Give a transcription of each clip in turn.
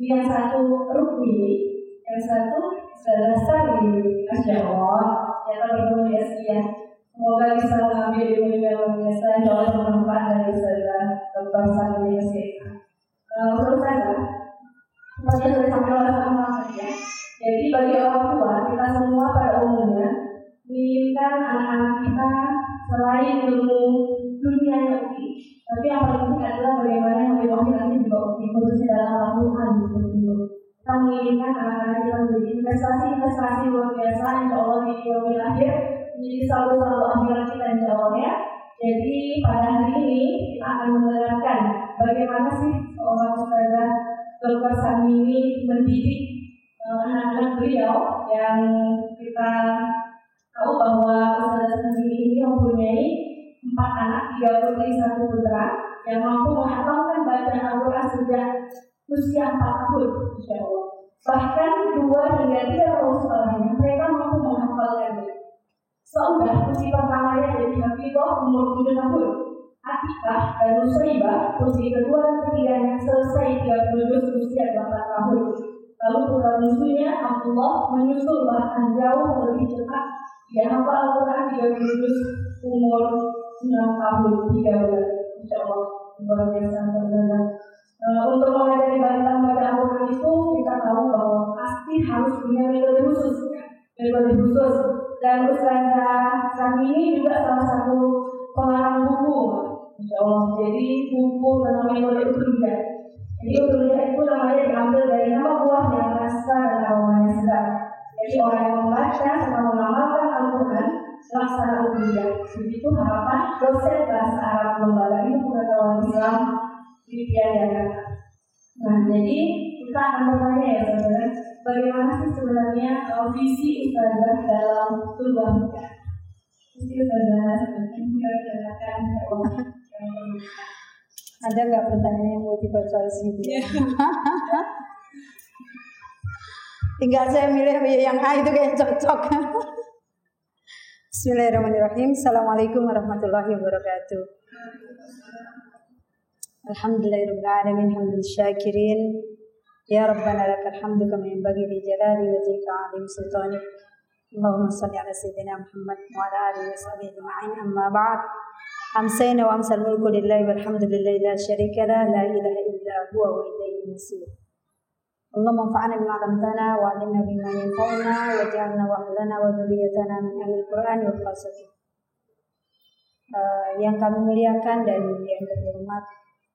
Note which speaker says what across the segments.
Speaker 1: Yang satu rukmi, yang satu sari. Masya Allah, ya kalau ya sekian. Semoga bisa mengambil ilmu yang luar biasa, insya Allah bermanfaat dari saudara Dr. Sari Yasir. Menurut saya, seperti yang sudah disampaikan oleh teman-teman ya. Jadi bagi orang tua, kita semua pada umumnya menginginkan anak-anak kita selain ilmu dunia yang oke, tapi yang paling penting adalah bagaimana yang lebih oke nanti juga oke, khususnya dalam Al-Quran seperti itu. Kita menginginkan anak-anak kita menjadi investasi luar biasa, insya Allah di yaumil akhir menjadi saldo akhirat kita insya Allah ya. Jadi pada hari ini kita akan menerangkan bagaimana sih seorang ustazah Dr. Sani ini mendidik anak-anak beliau yang kita tahu bahwa ustazah Sani ini mempunyai 4 anak, 3 putri, 1 putra yang mampu menghafalkan bacaan Al-Quran sejak usia 4 tahun, insya Allah. Bahkan 2 hingga 3 tahun setelahnya mereka mampu menghafalkannya. Saudah usia pertamanya jadi hafizah umur 7 tahun. Atikah dan Nusaibah usia kedua dan ketiganya selesai 30 juz usia 8 tahun. Lalu putra bungsunya Abdullah menyusul bahkan jauh lebih cepat. Dia hafal Al-Quran 30 juz umur 9 tahun 3 bulan. Insya Allah luar biasa benar. Untuk mengajari balita membaca Al-Quran itu kita tahu bahwa pasti harus punya metode khusus. Dan Ustazah Sani ini juga salah satu pengarang buku, insya Allah. Jadi buku tentang metode Utrujah. Jadi Utrujah itu namanya diambil dari nama buah yang rasa dan aromanya sedap. Jadi orang yang membaca serta mengamalkan Al-Quran laksana Utrujah. Begitu harapan dosen bahasa Arab lembaga ini pengetahuan Islam ditiadakan. Nah, jadi kita akan bertanya ya saudara, bagaimana sih sebenarnya visi ustazah dalam perubahan kita? Visi ustazah silakan.
Speaker 2: Ada nggak pertanyaan yang mau dibaca sini? Tinggal saya milih yang A itu kayak cocok. Bismillahirrahmanirrahim. Assalamualaikum warahmatullahi wabarakatuh. Alhamdulillahirabbil alamin hamdan syakirin. Ya Rabbana lakal hamdu kama yanbaghi li jalali wajhika 'azim sultanik. Allahumma shalli ala sayyidina Muhammad wa ala alihi wa sahbihi ajma'in. Amma ba'd. Amsayna wa amsal mulku lillahi walhamdulillahi la syarika la ilaha illa huwa wa ilayhi masir. Allahumma anfa'na bima 'allamtana wa 'allimna bima yanfa'una waj'alna wa ahlana wa dhurriyyatana min ahlil Qur'an wa khassati. Yang kami muliakan dan yang terhormat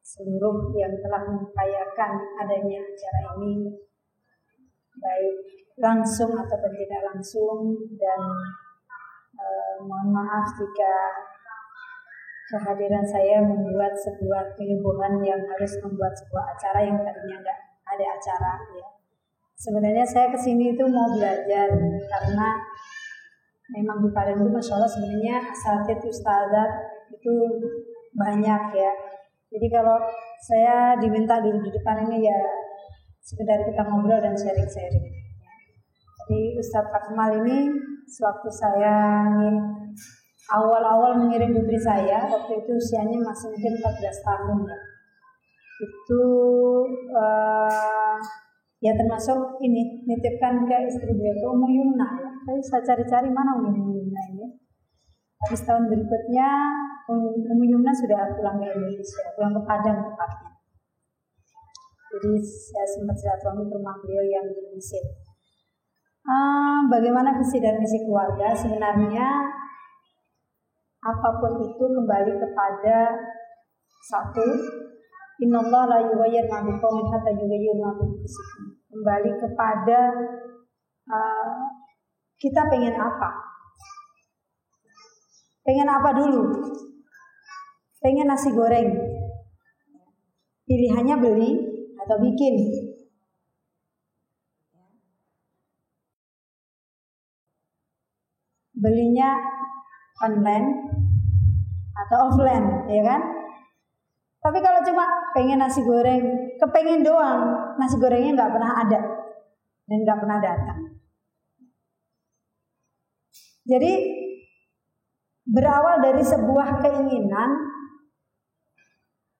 Speaker 2: seluruh yang telah mengupayakan adanya acara ini, baik langsung ataupun tidak langsung, dan mohon maaf jika kehadiran saya membuat sebuah kehebohan yang harus membuat sebuah acara yang tadinya nggak ada acara ya. Sebenarnya saya kesini itu mau belajar karena memang di Padang itu Masya Allah sebenarnya asatidz ustadzat itu banyak ya. Jadi kalau saya diminta duduk di depan ini ya sekedar kita ngobrol dan sharing-sharing. Jadi Ustadz Akmal ini sewaktu saya awal-awal mengirim putri saya, waktu itu usianya masih mungkin 14 tahun ya. Itu ya termasuk ini nitipkan ke istri beliau Ummu Yumna ya. Saya cari-cari mana Ummu Yumna ini. Habis tahun berikutnya Ummu Yumna sudah pulang ke Indonesia, pulang ke Padang tepatnya. Jadi saya sempat silaturahmi ke rumah beliau yang di Mesir. Bagaimana visi dan misi keluarga? Sebenarnya apapun itu kembali kepada satu, innallaha la yughayyiru ma biqaumin hatta yughayyiru ma bi anfusihim. Kembali kepada kita pengen apa? Pengen apa dulu? Pengen nasi goreng, pilihannya beli atau bikin. Belinya online atau offline, ya kan? Tapi kalau cuma pengen nasi goreng, kepengen doang, nasi gorengnya nggak pernah ada dan nggak pernah datang. Jadi berawal dari sebuah keinginan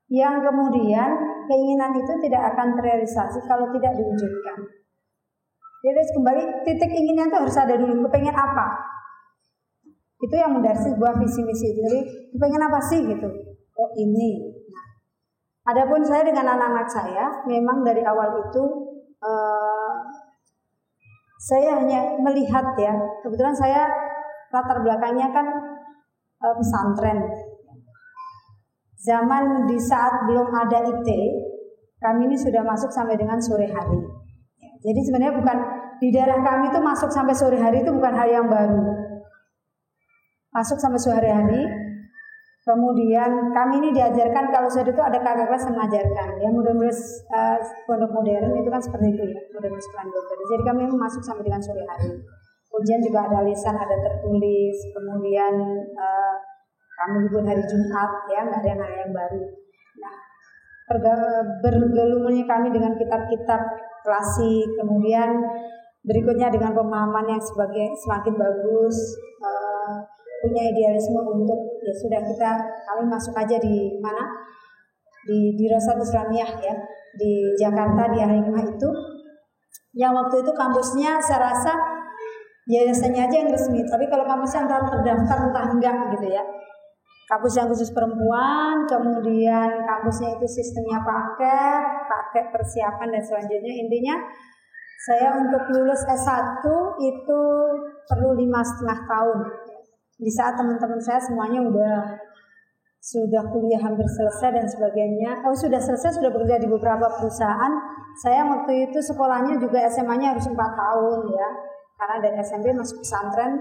Speaker 2: yang kemudian keinginan itu tidak akan terrealisasi kalau tidak diwujudkan. Jadi kembali titik inginnya itu harus ada dulu, kepengen apa? Itu yang dari sebuah visi misi. Jadi kepengen apa sih gitu? Oh ini. Nah, adapun saya dengan anak-anak saya, memang dari awal itu saya hanya melihat ya. Kebetulan saya latar belakangnya kan pesantren. Zaman di saat belum ada IT, kami ini sudah masuk sampai dengan sore hari. Jadi sebenarnya bukan di daerah kami itu masuk sampai sore hari itu bukan hal yang baru. Masuk sampai sore hari. Kemudian kami ini diajarkan kalau sore itu ada kakak kelas yang mengajarkan. Ya mudah-mudahan pondok modern itu kan seperti itu ya, modern sekolah. Jadi kami masuk sampai dengan sore hari. Ujian juga ada lisan, ada tertulis. Kemudian kami libur hari Jumat ya, nggak ada hal yang baru. Nah, bergelumnya kami dengan kitab-kitab klasik, kemudian berikutnya dengan pemahaman yang semakin bagus, punya idealisme untuk ya sudah kami masuk aja di mana di Dirasat Islamiyah ya di Jakarta di Al-Hikmah itu, yang waktu itu kampusnya saya rasa yayasannya aja yang resmi, tapi kalau kampusnya entah terdaftar entah enggak gitu ya. Kampus yang khusus perempuan, kemudian kampusnya itu sistemnya paket persiapan dan selanjutnya. Intinya saya untuk lulus S1 itu perlu 5,5 tahun. Di saat teman-teman saya semuanya sudah kuliah hampir selesai dan sebagainya. Sudah selesai, sudah bekerja di beberapa perusahaan. Saya waktu itu sekolahnya juga SMA-nya harus 4 tahun ya. Karena dari SMP masuk pesantren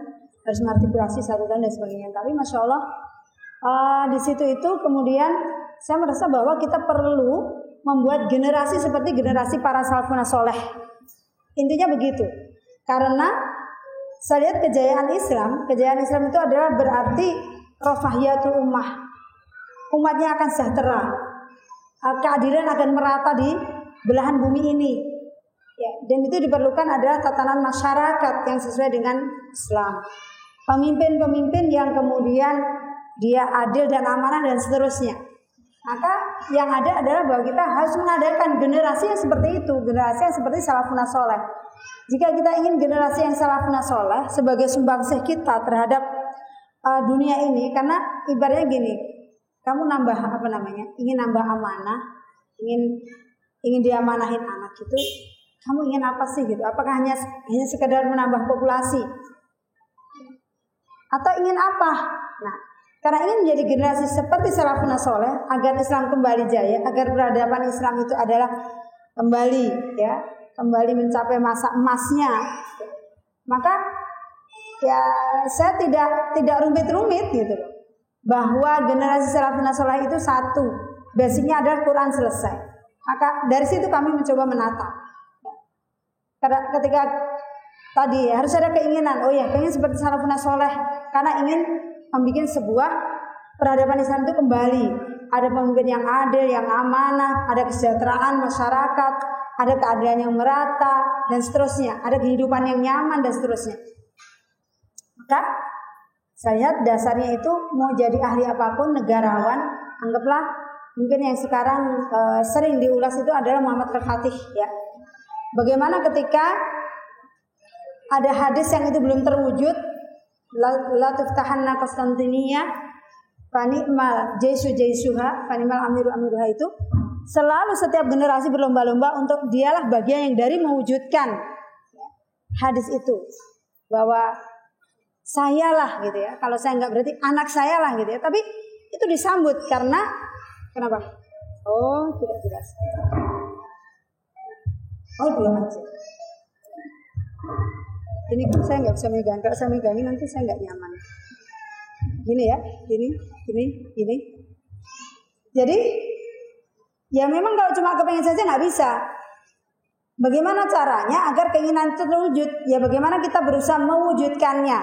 Speaker 2: harus matrikulasi 1 tahun dan sebagainya. Tapi Masya Allah, di situ itu kemudian saya merasa bahwa kita perlu membuat generasi seperti generasi para salafun soleh. Intinya begitu. Karena saya lihat kejayaan Islam itu adalah berarti rafahiyatul ummah. Umatnya akan sejahtera. Keadilan akan merata di belahan bumi ini. Ya, dan itu diperlukan adalah tatanan masyarakat yang sesuai dengan Islam. Pemimpin-pemimpin yang kemudian dia adil dan amanah dan seterusnya. Maka yang ada adalah bahwa kita harus mengadakan generasi yang seperti itu, generasi yang seperti salafun soleh. Jika kita ingin generasi yang salafun soleh sebagai sumbangsih kita terhadap dunia ini, karena ibaratnya gini, kamu ingin nambah amanah, ingin diamanahin anak itu, kamu ingin apa sih gitu? Apakah hanya sekedar menambah populasi? Atau ingin apa? Nah, karena ingin menjadi generasi seperti salafun soleh agar Islam kembali jaya, agar peradaban Islam itu adalah kembali mencapai masa emasnya. Maka ya saya tidak rumit-rumit gitu loh. Bahwa generasi salafun soleh itu satu, basicnya adalah Quran selesai. Maka dari situ kami mencoba menata. Karena ketika tadi harus ada keinginan, pengen seperti salafun soleh karena ingin membuat sebuah peradaban Islam itu kembali. Ada pemimpin yang adil, yang amanah, ada kesejahteraan masyarakat, ada keadilan yang merata dan seterusnya, ada kehidupan yang nyaman dan seterusnya. Maka saya lihat dasarnya itu mau jadi ahli apapun, negarawan, anggaplah mungkin yang sekarang sering diulas itu adalah Muhammad Al-Fatih ya. Bagaimana ketika ada hadis yang itu belum terwujud, la tuftahanna Konstantinia fani'mal jaisuha fani'mal amiruha itu selalu setiap generasi berlomba-lomba untuk dialah bagian yang dari mewujudkan hadis itu, bahwa saya lah gitu ya, kalau saya enggak berarti anak saya lah gitu ya. Tapi itu disambut karena kenapa? Tidak jelas. Belum aja. Ini saya nggak bisa megang, kalau saya megangin nanti saya nggak nyaman. Gini ya, gini. Jadi ya memang kalau cuma kepengen saja nggak bisa. Bagaimana caranya agar keinginan itu terwujud? Ya bagaimana kita berusaha mewujudkannya.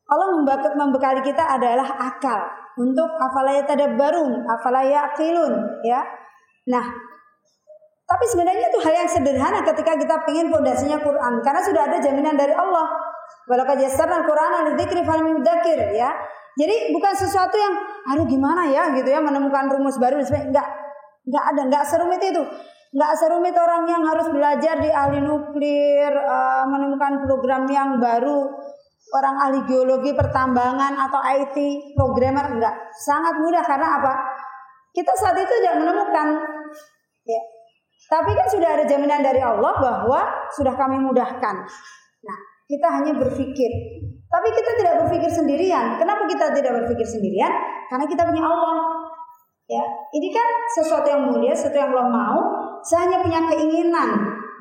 Speaker 2: Allah membekali kita adalah akal untuk afala yatadabbarun, afala yaqilun ya. Nah, tapi sebenarnya itu hal yang sederhana ketika kita ingin fondasinya Quran, karena sudah ada jaminan dari Allah. Walaqad yassarnal Qur'ana lidzikri fahal min mudzakir ya. Jadi bukan sesuatu yang gimana ya gitu ya, menemukan rumus baru dan sebagainya. Enggak. nggak serumit itu. Nggak serumit orang yang harus belajar di ahli nuklir, menemukan program yang baru, orang ahli geologi pertambangan atau IT programmer, enggak. Sangat mudah karena apa? Kita saat itu tidak menemukan, ya. Tapi kan sudah ada jaminan dari Allah bahwa sudah kami mudahkan. Nah, kita hanya berpikir. Tapi kita tidak berpikir sendirian. Kenapa kita tidak berpikir sendirian? Karena kita punya Allah. Ya, ini kan sesuatu yang mulia, sesuatu yang Allah mau. Saya hanya punya keinginan.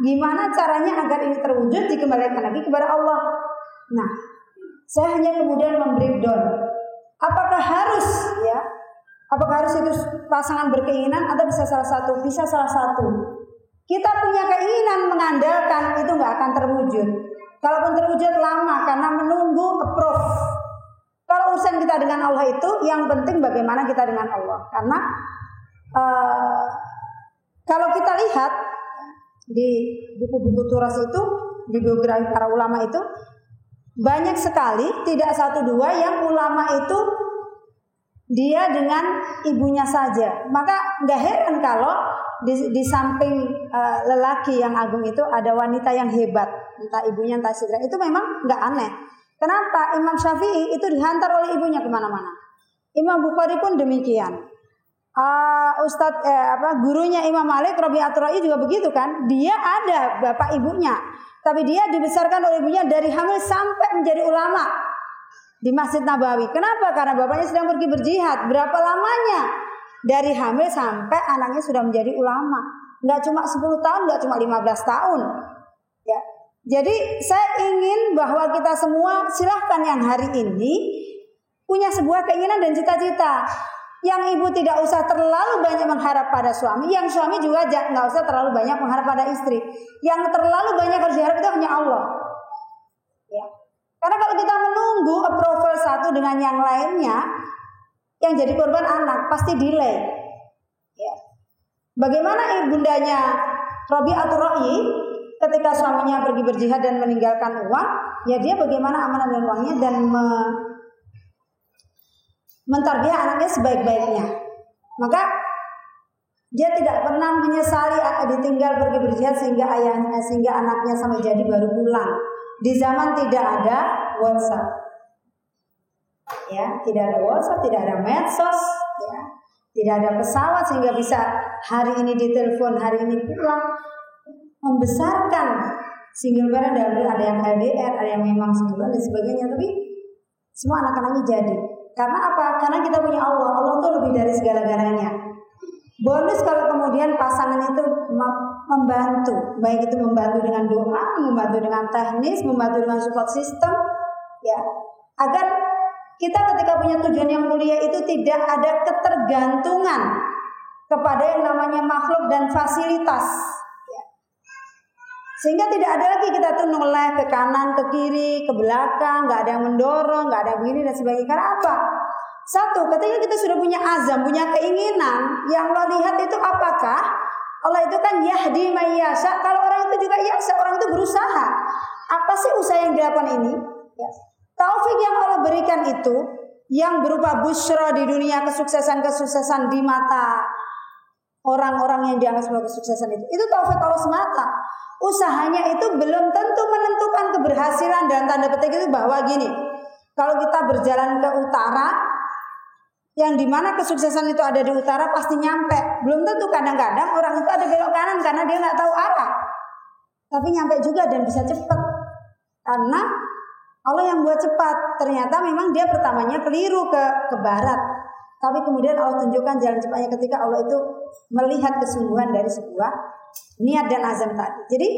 Speaker 2: Gimana caranya agar ini terwujud, dikembalikan lagi kepada Allah. Nah, saya hanya kemudian membreakdown. Apakah harus, ya? Apakah harus itu pasangan berkeinginan atau bisa salah satu? Bisa salah satu. Kita punya keinginan mengandalkan itu nggak akan terwujud. Kalaupun terwujud lama karena menunggu approve. Kalau urusan kita dengan Allah itu yang penting bagaimana kita dengan Allah. Karena kalau kita lihat di buku-buku turas itu, di biografi para ulama itu banyak sekali, tidak satu dua yang ulama itu dia dengan ibunya saja. Maka nggak heran kalau di samping lelaki yang agung itu ada wanita yang hebat, entah ibunya entah istrinya. Itu memang nggak aneh. Kenapa? Imam Syafi'i itu dihantar oleh ibunya kemana-mana. Imam Bukhari pun demikian. Gurunya Imam Malik, Rabi'atul Ra'i juga begitu kan. Dia ada bapak ibunya, tapi dia dibesarkan oleh ibunya dari hamil sampai menjadi ulama di Masjid Nabawi. Kenapa? Karena bapaknya sedang pergi berjihad. Berapa lamanya? Dari hamil sampai anaknya sudah menjadi ulama. Nggak cuma 10 tahun, nggak cuma 15 tahun. Ya. Jadi saya ingin bahwa kita semua silahkan yang hari ini punya sebuah keinginan dan cita-cita. Yang ibu tidak usah terlalu banyak mengharap pada suami, yang suami juga nggak usah terlalu banyak mengharap pada istri. Yang terlalu banyak harus diharap itu hanya Allah. Ya. Karena kalau kita menunggu approval satu dengan yang lainnya, yang jadi korban anak pasti delay. Ya. Bagaimana ibundanya Rabi'atul Ra'i ketika suaminya pergi berjihad dan meninggalkan uang, ya dia bagaimana amanah dengan uangnya dan mentarbiah anaknya sebaik-baiknya. Maka dia tidak pernah menyesali ditinggal pergi berjihad sehingga anaknya sampai jadi baru pulang. Di zaman tidak ada WhatsApp, ya, tidak ada WhatsApp, tidak ada medsos, ya, tidak ada pesawat sehingga bisa hari ini ditelepon, hari ini pulang. Membesarkan single parent ada yang LDR, ada yang memang sebulan dan sebagainya, tapi semua anak-anaknya jadi. Karena apa? Karena kita punya Allah. Allah itu lebih dari segala-galanya. Bonus kalau kemudian pasangan itu membantu, baik itu membantu dengan doa, membantu dengan teknis, membantu dengan support system, ya, agar kita ketika punya tujuan yang mulia itu tidak ada ketergantungan kepada yang namanya makhluk dan fasilitas, ya. Sehingga tidak ada lagi kita tuh noleh ke kanan, ke kiri, ke belakang, nggak ada yang mendorong, nggak ada begini dan sebagainya. Karena apa? Satu, ketika kita sudah punya azam, punya keinginan, yang Allah lihat itu apakah Allah itu kan yahdi may yasha. Kalau orang itu juga yasha, orang itu berusaha. Apa sih usaha yang dilakukan ini? Ya. Taufik yang Allah berikan itu, yang berupa busyra di dunia, kesuksesan-kesuksesan di mata orang-orang yang dianggap sebagai kesuksesan itu taufik Allah semata. Usahanya itu belum tentu menentukan keberhasilan dan tanda petik itu bahwa gini, kalau kita berjalan ke utara, yang dimana kesuksesan itu ada di utara pasti nyampe. Belum tentu, kadang-kadang orang itu ada belok kanan karena dia nggak tahu arah, tapi nyampe juga dan bisa cepat karena Allah yang buat cepat. Ternyata memang dia pertamanya keliru ke barat, tapi kemudian Allah tunjukkan jalan cepatnya ketika Allah itu melihat kesungguhan dari sebuah niat dan azam tadi. Jadi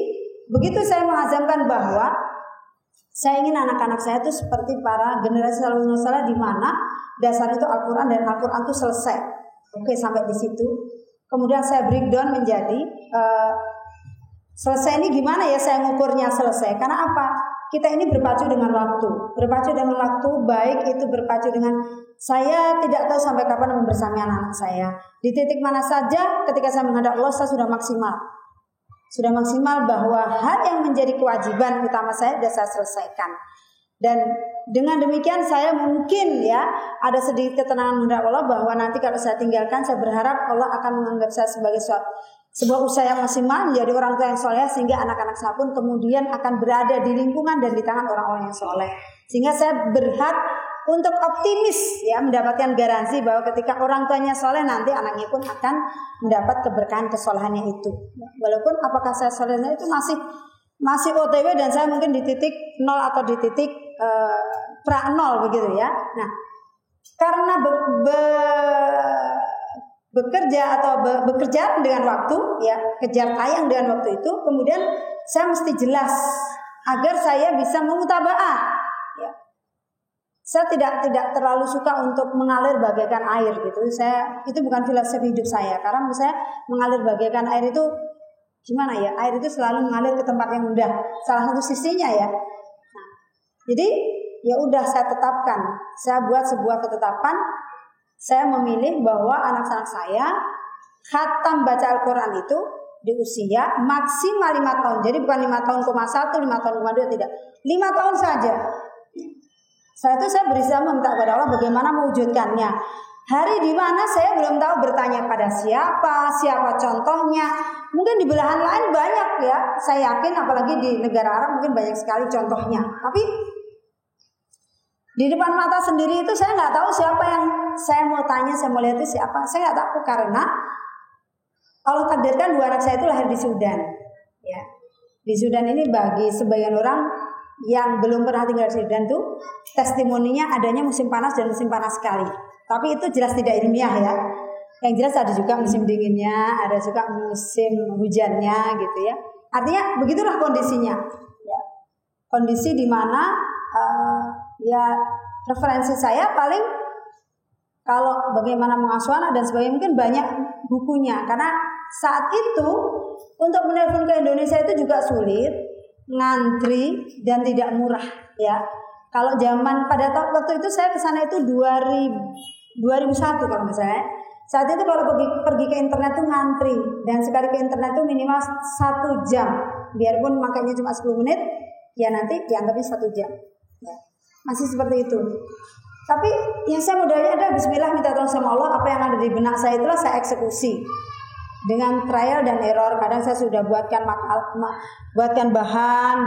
Speaker 2: begitu saya mengazamkan bahwa saya ingin anak-anak saya itu seperti para generasi salafus saleh di mana dasar itu Al-Quran dan Al-Quran itu selesai. Oke, sampai di situ. Kemudian saya breakdown menjadi selesai ini gimana ya saya ngukurnya selesai. Karena apa? Kita ini berpacu dengan waktu. Berpacu dengan waktu, baik itu berpacu dengan saya tidak tahu sampai kapan membersami anak-anak saya. Di titik mana saja ketika saya menghadap Allah saya sudah maksimal. Sudah maksimal bahwa hal yang menjadi kewajiban utama saya sudah saya selesaikan. Dan dengan demikian saya mungkin ya ada sedikit ketenangan menghadap Allah bahwa nanti kalau saya tinggalkan, saya berharap Allah akan menganggap saya sebagai sebuah usaha yang maksimal menjadi orang tua yang soleh, sehingga anak-anak saya pun kemudian akan berada di lingkungan dan di tangan orang-orang yang soleh. Sehingga saya berhak untuk optimis ya, mendapatkan garansi bahwa ketika orang tuanya soleh, nanti anaknya pun akan mendapat keberkahan kesolehannya itu. Walaupun apakah saya solehnya itu masih OTW dan saya mungkin di titik 0 atau di titik pra 0 begitu ya. Nah, karena bekerja atau bekerja dengan waktu ya, kejar tayang dengan waktu itu, kemudian saya mesti jelas agar saya bisa memutabaah ya. Saya tidak terlalu suka untuk mengalir bagaikan air gitu. Itu bukan filosofi hidup saya, karena menurut saya mengalir bagaikan air itu gimana ya? Air itu selalu mengalir ke tempat yang mudah. Salah satu sisinya ya. Nah, jadi ya udah saya tetapkan. Saya buat sebuah ketetapan. Saya memilih bahwa anak-anak saya khatam baca Al-Quran itu di usia maksimal 5 tahun. Jadi bukan 5 tahun, 5 tahun, 2 tidak. 5 tahun saja. Saya berusaha meminta kepada Allah bagaimana mewujudkannya. Hari di mana saya belum tahu, bertanya pada siapa contohnya. Mungkin di belahan lain banyak ya. Saya yakin apalagi di negara Arab mungkin banyak sekali contohnya. Tapi di depan mata sendiri itu saya nggak tahu siapa yang saya mau tanya, saya mau lihat itu siapa. Saya nggak tahu karena Allah takdirkan 2 anak saya itu lahir di Sudan. Ya, di Sudan ini bagi sebagian orang yang belum pernah tinggal di Sudan tuh testimoninya adanya musim panas dan musim panas sekali. Tapi itu jelas tidak ilmiah ya. Yang jelas ada juga musim dinginnya, ada juga musim hujannya gitu ya. Artinya begitulah kondisinya. Ya. Kondisi di mana ya referensi saya paling kalau bagaimana mengasuh anak dan sebagainya mungkin banyak bukunya. Karena saat itu untuk menelpon ke Indonesia itu juga sulit, ngantri dan tidak murah ya. Kalau zaman pada waktu itu saya ke sana itu 2001 kalau nggak salah. Saat itu kalau pergi ke internet itu ngantri, dan sekali ke internet itu minimal 1 jam. Biarpun makanya cuma 10 menit, ya nanti dianggapnya 1 jam. Ya, masih seperti itu. Tapi yang saya modalnya ada bismillah, minta tolong sama Allah, apa yang ada di benak saya itulah saya eksekusi. Dengan trial dan error, kadang saya sudah buatkan bahan,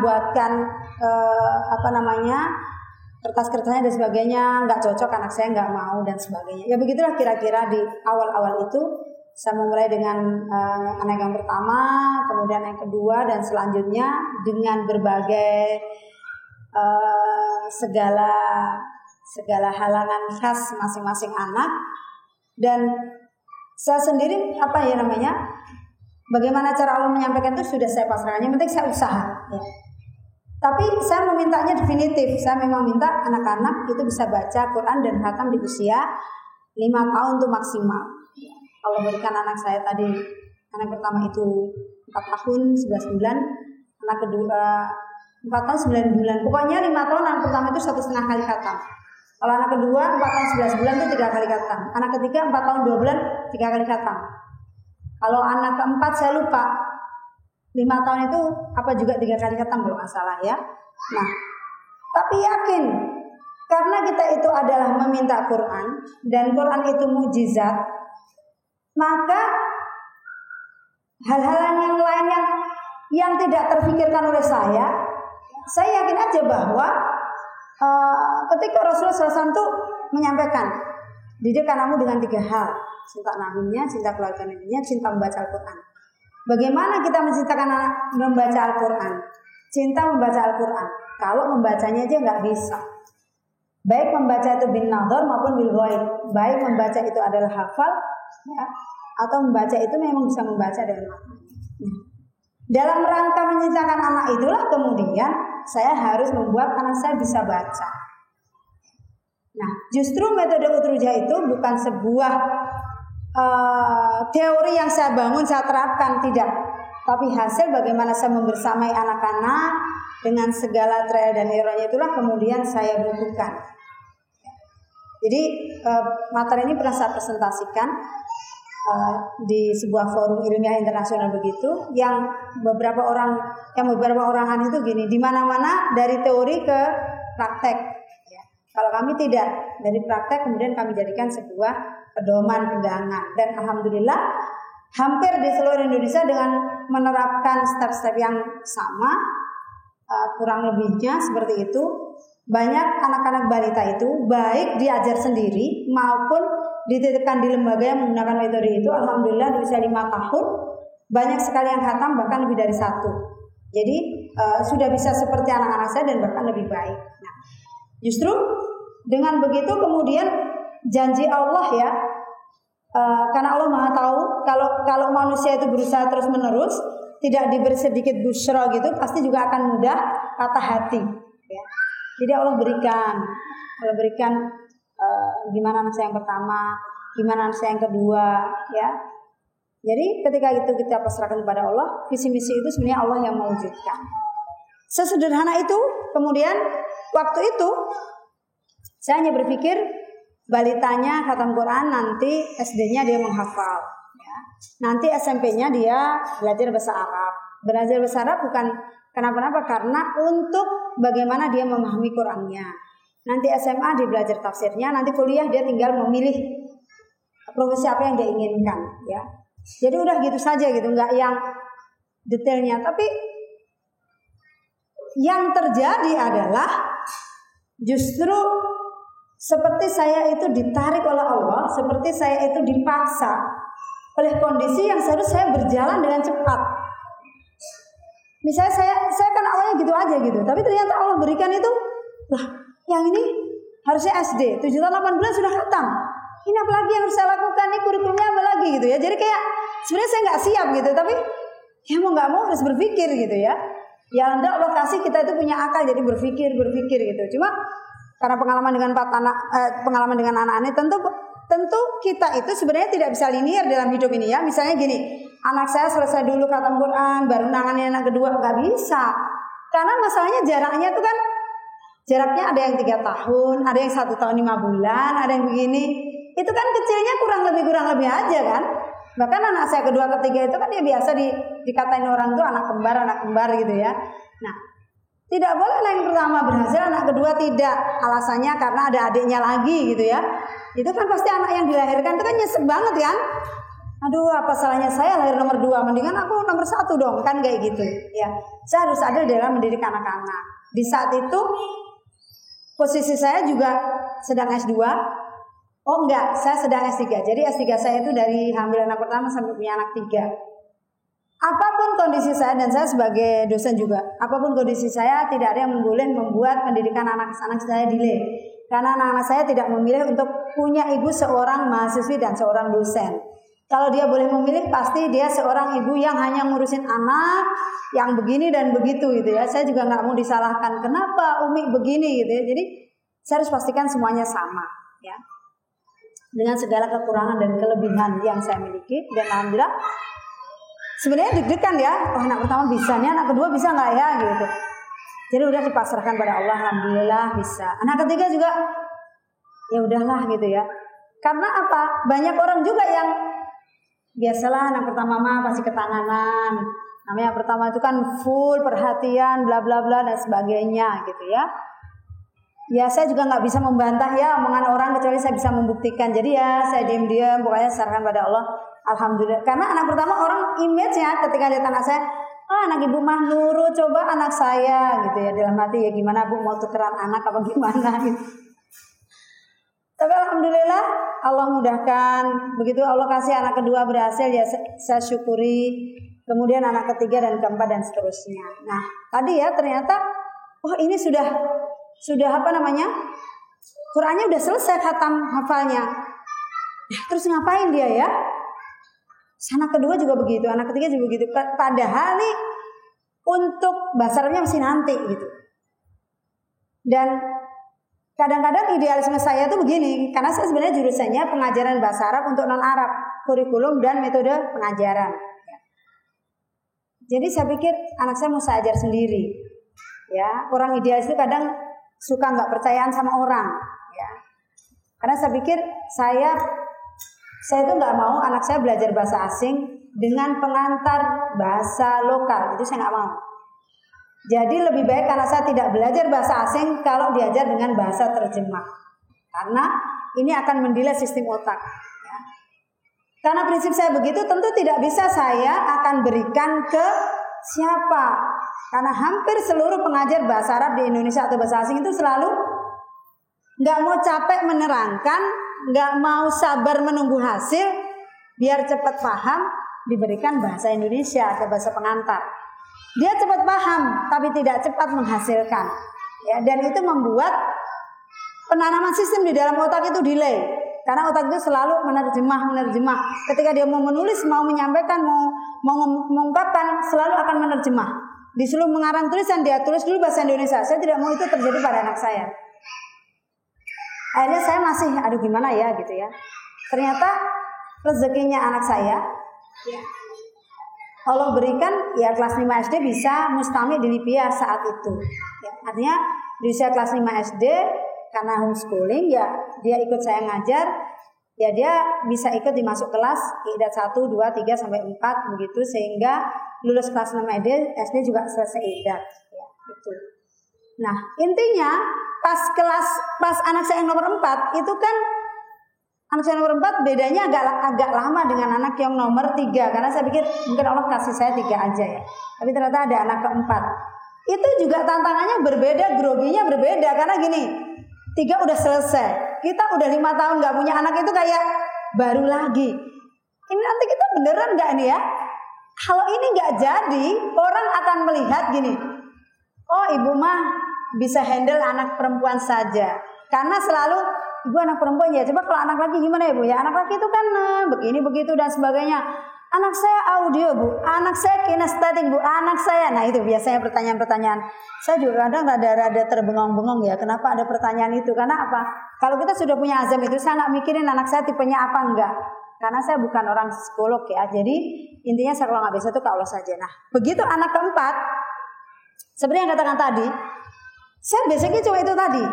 Speaker 2: kertas-kertasnya dan sebagainya, nggak cocok, anak saya nggak mau dan sebagainya. Ya begitulah kira-kira di awal-awal itu. Saya memulai dengan anak yang pertama, kemudian yang kedua, dan selanjutnya dengan berbagai segala halangan khas masing-masing anak. Dan saya sendiri bagaimana cara Allah menyampaikan itu sudah saya pasrahkan. Yang penting saya usaha ya. Tapi saya memintanya definitif. Saya memang minta anak-anak itu bisa baca Quran dan khatam di usia 5 tahun itu maksimal. Allah berikan anak saya tadi, anak pertama itu 4 tahun 11 bulan, anak kedua 4 tahun 9 bulan. Pokoknya 5 tahun anak pertama itu 1,5 kali khatam. Kalau anak kedua 4 tahun 11 bulan itu 3 kali khatam. Anak ketiga 4 tahun 2 bulan 3 kali khatam. Kalau anak keempat saya lupa, 5 tahun itu apa juga 3 kali khatam kalau nggak salah ya. Nah, tapi yakin karena kita itu adalah meminta Quran dan Quran itu mukjizat, maka hal-hal yang lain yang tidak terfikirkan oleh saya yakin aja bahwa ketika Rasulullah SAW itu menyampaikan, didik anakmu dengan 3 hal: cinta nabinya, cinta keluarga nabinya, cinta membaca Al-Quran. Bagaimana kita mencintakan anak membaca Al-Quran? Cinta membaca Al-Quran. Kalau membacanya aja nggak bisa. Baik membaca itu bin nadhar maupun bil ghaib. Baik membaca itu adalah hafal, ya, atau membaca itu memang bisa membaca dengan matanya. Dalam rangka mencintakan anak itulah kemudian saya harus membuat anak saya bisa baca. Nah, justru metode Utrujah itu bukan sebuah teori yang saya bangun, saya terapkan, tidak. Tapi hasil bagaimana saya membersamai anak-anak dengan segala trial dan errornya itulah kemudian saya bukukan. Jadi materi ini pernah saya presentasikan di sebuah forum ilmiah internasional begitu, yang beberapa orang itu gini, di mana-mana dari teori ke praktek. Ya. Kalau kami tidak, dari praktek kemudian kami jadikan sebuah pedoman pegangan. Dan alhamdulillah hampir di seluruh Indonesia dengan menerapkan step-step yang sama, kurang lebihnya seperti itu. Banyak anak-anak balita itu baik diajar sendiri maupun dititipkan di lembaga yang menggunakan metode itu. Alhamdulillah di usia 5 tahun banyak sekali yang khatam, bahkan lebih dari 1. Jadi sudah bisa seperti anak-anak saya dan bahkan lebih baik. Nah, justru dengan begitu kemudian janji Allah ya, karena Allah Maha tahu kalau manusia itu berusaha terus menerus, tidak diberi sedikit busyra gitu, pasti juga akan mudah patah hati. Ya. Jadi Allah berikan gimana anak saya yang pertama, gimana anak saya yang kedua, ya. Jadi ketika itu kita pasrahkan kepada Allah, visi misi itu sebenarnya Allah yang mewujudkan. Sesederhana itu, kemudian waktu itu saya hanya berpikir balitanya khatam Quran, nanti SD-nya dia menghafal, ya. Nanti SMP-nya dia belajar bahasa Arab. Belajar bahasa Arab bukan kenapa-napa, karena untuk bagaimana dia memahami Qurannya. Nanti SMA dia belajar tafsirnya, nanti kuliah dia tinggal memilih profesi apa yang dia inginkan, ya. Jadi udah gitu saja gitu, nggak yang detailnya. Tapi yang terjadi adalah justru seperti saya itu ditarik oleh Allah, seperti saya itu dipaksa oleh kondisi yang seharusnya saya berjalan dengan cepat. Misalnya saya kan awalnya gitu aja gitu, tapi ternyata Allah berikan itu, lah yang ini harusnya SD, 7 tahun 8 bulan sudah khatam. Ini apa lagi yang harus saya lakukan, ini kurikulumnya apa lagi gitu ya. Jadi kayak sebenarnya saya nggak siap gitu, tapi ya mau nggak mau harus berpikir gitu ya. Ya anda Allah kasih kita itu punya akal, jadi berpikir gitu. Cuma karena pengalaman dengan pengalaman dengan anak-anak, tentu kita itu sebenarnya tidak bisa linear dalam hidup ini ya. Misalnya gini, anak saya selesai dulu khatam Quran, baru nangani anak kedua, nggak bisa. Karena masalahnya jaraknya itu kan, jaraknya ada yang 3 tahun, ada yang 1 tahun 5 bulan, ada yang begini. Itu kan kecilnya kurang lebih aja kan. Bahkan anak saya kedua ketiga itu kan dia biasa dikatain orang tuh anak kembar gitu ya. Nah, tidak boleh anak yang pertama berhasil, anak kedua tidak. Alasannya karena ada adiknya lagi gitu ya. Itu kan pasti anak yang dilahirkan itu kan nyesek banget kan. Aduh, apa salahnya saya lahir nomor 2, mendingan aku nomor 1 dong, kan kayak gitu ya. Saya harus ada dalam mendidik anak-anak. Di saat itu posisi saya juga sedang S2. Oh enggak, saya sedang S3. Jadi S3 saya itu dari hamil anak pertama sampai punya anak 3. Apapun kondisi saya, dan saya sebagai dosen juga, apapun kondisi saya, tidak ada yang boleh membuat pendidikan anak-anak saya delay. Karena anak-anak saya tidak memilih untuk punya ibu seorang mahasiswi dan seorang dosen. Kalau dia boleh memilih, pasti dia seorang ibu yang hanya ngurusin anak yang begini dan begitu gitu ya. Saya juga nggak mau disalahkan, kenapa Umi begini gitu ya. Jadi saya harus pastikan semuanya sama ya, dengan segala kekurangan dan kelebihan yang saya miliki. Dan alhamdulillah sebenarnya deg-degan ya, oh anak pertama bisa nih, anak kedua bisa nggak ya gitu. Jadi udah dipasrahkan pada Allah, alhamdulillah bisa. Anak ketiga juga ya udahlah gitu ya. Karena apa? Banyak orang juga yang biasalah anak pertama mah pasti ketanganan. Namanya pertama itu kan full perhatian, bla bla bla dan sebagainya gitu ya. Ya saya juga nggak bisa membantah ya omongan orang, kecuali saya bisa membuktikan. Jadi ya saya diam-diam, pokoknya serahkan pada Allah. Alhamdulillah. Karena anak pertama orang image-nya ketika lihat anak saya, anak ibu mah nurut, coba anak saya gitu ya. Dalam hati ya gimana bu, mau tukeran anak apa gimana gitu. Tapi alhamdulillah Allah mudahkan. Begitu Allah kasih anak kedua berhasil ya saya syukuri. Kemudian anak ketiga dan keempat dan seterusnya. Nah tadi ya ternyata oh ini sudah apa namanya, Qurannya udah selesai khatam hafalnya. Terus ngapain dia ya? Anak kedua juga begitu, anak ketiga juga begitu. Padahal nih untuk bahasa Arabnya masih nanti gitu. Dan kadang-kadang idealisme saya tuh begini, karena saya sebenarnya jurusannya pengajaran bahasa Arab untuk non-Arab, kurikulum dan metode pengajaran. Jadi saya pikir anak saya mau saya ajar sendiri. Ya, orang idealis itu kadang suka nggak percayaan sama orang. Ya, karena saya pikir saya itu nggak mau anak saya belajar bahasa asing dengan pengantar bahasa lokal, itu saya nggak mau. Jadi lebih baik anak saya tidak belajar bahasa asing kalau diajar dengan bahasa terjemah. Karena ini akan mendelay sistem otak. Ya. Karena prinsip saya begitu, tentu tidak bisa saya akan berikan ke siapa. Karena hampir seluruh pengajar bahasa Arab di Indonesia atau bahasa asing itu selalu nggak mau capek menerangkan, nggak mau sabar menunggu hasil, biar cepat paham, diberikan bahasa Indonesia atau bahasa pengantar. Dia cepat paham, tapi tidak cepat menghasilkan. Ya, dan itu membuat penanaman sistem di dalam otak itu delay. Karena otak itu selalu menerjemah. Ketika dia mau menulis, mau menyampaikan, mau mengungkapkan, selalu akan menerjemah. Disuruh mengarang tulisan, dia tulis dulu bahasa Indonesia. Saya tidak mau itu terjadi pada anak saya. Akhirnya saya masih, aduh gimana ya gitu ya. Ternyata rezekinya anak saya, Allah berikan ya kelas 5 SD bisa mustami di Libya saat itu. Ya, artinya di usia kelas 5 SD karena homeschooling ya dia ikut saya ngajar, ya dia bisa ikut dimasuk kelas IDAT 1, 2, 3 sampai 4 begitu sehingga lulus kelas 6 SD juga selesai IDAT. Ya, itu. Nah, intinya pas anak saya yang nomor 4 itu kan anak saya nomor 4 bedanya agak lama dengan anak yang nomor 3 karena saya pikir mungkin Allah kasih saya 3 aja ya. Tapi ternyata ada anak keempat. Itu juga tantangannya berbeda, groginya berbeda karena gini, 3 udah selesai. Kita udah 5 tahun gak punya anak itu kayak baru lagi. Ini nanti kita beneran gak ini ya? Kalau ini gak jadi, orang akan melihat gini. Oh ibu mah bisa handle anak perempuan saja. Karena selalu ibu anak perempuan ya. Coba kalau anak laki gimana ya bu ya? Anak laki itu kan begini begitu dan sebagainya. Anak saya audio bu, anak saya kinestetik bu, anak saya. Nah itu biasanya pertanyaan-pertanyaan. Saya juga kadang rada terbengong-bengong ya. Kenapa ada pertanyaan itu? Karena apa? Kalau kita sudah punya azam itu, saya nggak mikirin anak saya tipenya apa enggak. Karena saya bukan orang psikolog ya. Jadi intinya saya kalau nggak bisa itu ke Allah saja. Nah begitu anak keempat, seperti yang katakan tadi, saya basicnya cuma itu tadi.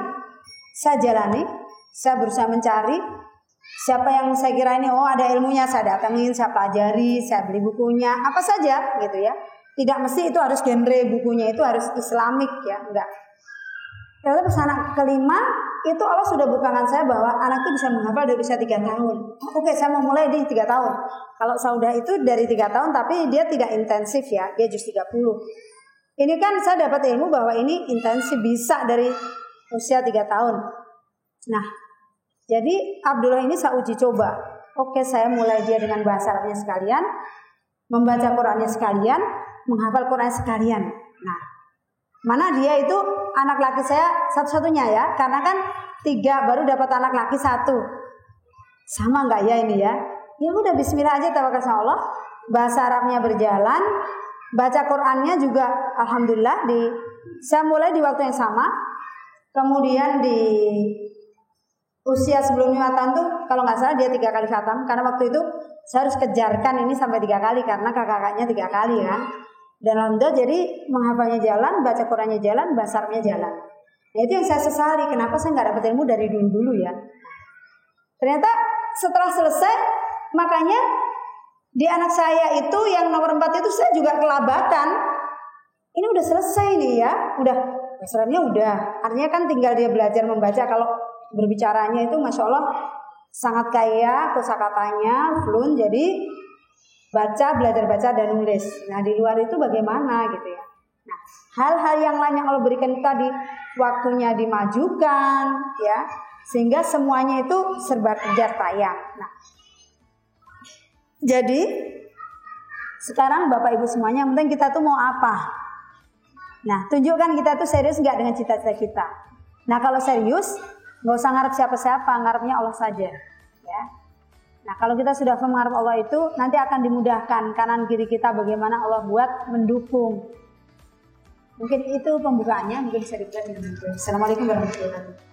Speaker 2: Saya jalani, saya berusaha mencari siapa yang saya kira ini ada ilmunya, saya datangin, saya pelajari, saya beli bukunya, apa saja gitu ya. Tidak mesti itu harus genre bukunya itu harus Islamik ya, enggak. Lalu anak kelima itu Allah sudah bukakan saya bahwa anak itu bisa menghafal dari usia 3 tahun. Oke, saya mau mulai di 3 tahun. Kalau Saudah itu dari 3 tahun tapi dia tidak intensif ya, dia juz 30. Ini kan saya dapat ilmu bahwa ini intensif bisa dari usia 3 tahun. Nah, jadi Abdullah ini saya uji coba. Oke, saya mulai dia dengan bahasa Arabnya sekalian, membaca Qurannya sekalian, menghafal Qurannya sekalian. Nah, mana dia itu anak laki saya satu-satunya ya, karena kan 3 baru dapat anak laki 1. Sama nggak ya ini ya? Ya udah Bismillah aja tawakal sama Allah. Bahasa Arabnya berjalan, baca Qurannya juga alhamdulillah saya mulai di waktu yang sama. Kemudian di usia sebelum 5 tahun tuh kalau nggak salah dia 3 kali khatam karena waktu itu saya harus kejarkan ini sampai 3 kali karena kakak-kakaknya 3 kali kan. Dan alhamdulillah jadi menghafalnya jalan, baca Qurannya jalan, bahasa Arabnya jalan. Nah itu yang saya sesali, kenapa saya nggak dapat ilmu dari dulu ya. Ternyata setelah selesai, makanya di anak saya itu yang nomor 4 itu saya juga kelabakan. Ini udah selesai nih ya, udah bahasa Arabnya udah. Artinya kan tinggal dia belajar membaca. Kalau berbicaranya itu Masya Allah sangat kaya kosakatanya, fluent, jadi belajar baca dan nulis. Nah di luar itu bagaimana gitu ya. Nah hal-hal yang lain yang Allah berikan tadi waktunya dimajukan ya, sehingga semuanya itu serba kejar tayang. Nah jadi sekarang Bapak Ibu semuanya, yang penting kita tuh mau apa. Nah tunjukkan kita tuh serius nggak dengan cita-cita kita. Nah kalau serius nggak usah ngarep siapa-siapa, ngarepnya Allah saja ya. Nah kalau kita sudah mengharap Allah itu nanti akan dimudahkan kanan kiri kita bagaimana Allah buat mendukung. Mungkin itu pembukaannya, mungkin bisa dibuat dengan itu. Assalamualaikum warahmatullahi wabarakatuh.